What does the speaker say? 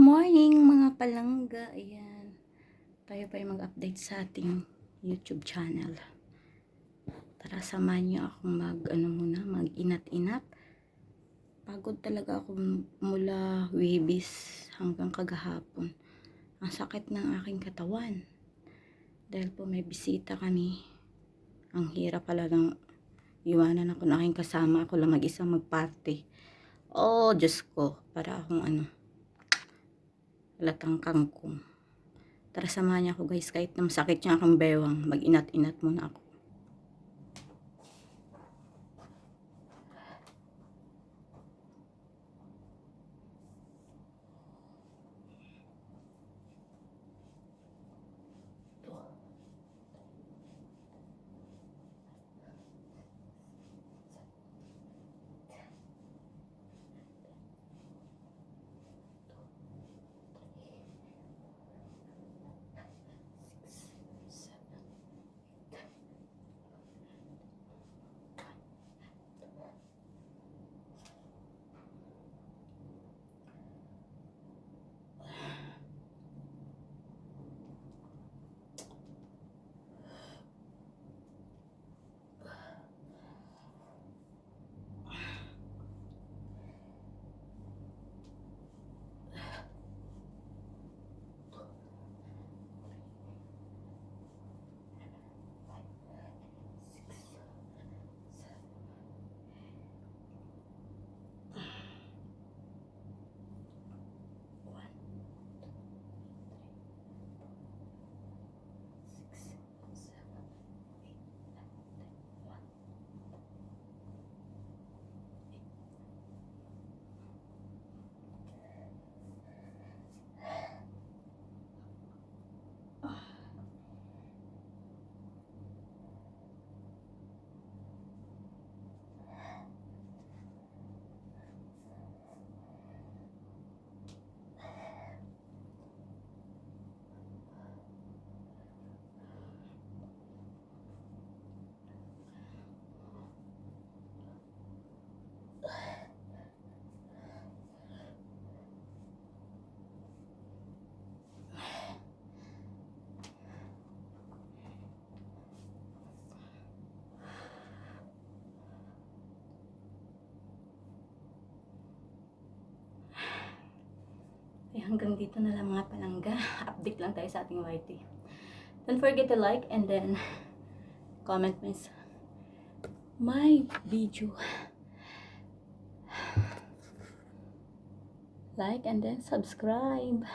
Morning mga palangga, ayan. Tayo pa yung mag-update sa ating YouTube channel. Tara, samahan niyo akong mag-inat-inat. Pagod talaga ako mula Webis hanggang kagahapon. Ang sakit ng aking katawan. Dahil po may bisita kami. Ang hirap pala ng iwanan ako ng aking kasama. Ako lang mag-isa mag-party. Oh, Diyos ko. Para akong latang kangkong. Tara, samahan niyo ako guys, kahit na masakit yung aking bewang, mag-inat-inat muna ako. Hanggang dito na lang mga palangga. Update lang tayo sa ating YT. Don't forget to like and then comment my video. Like and then subscribe.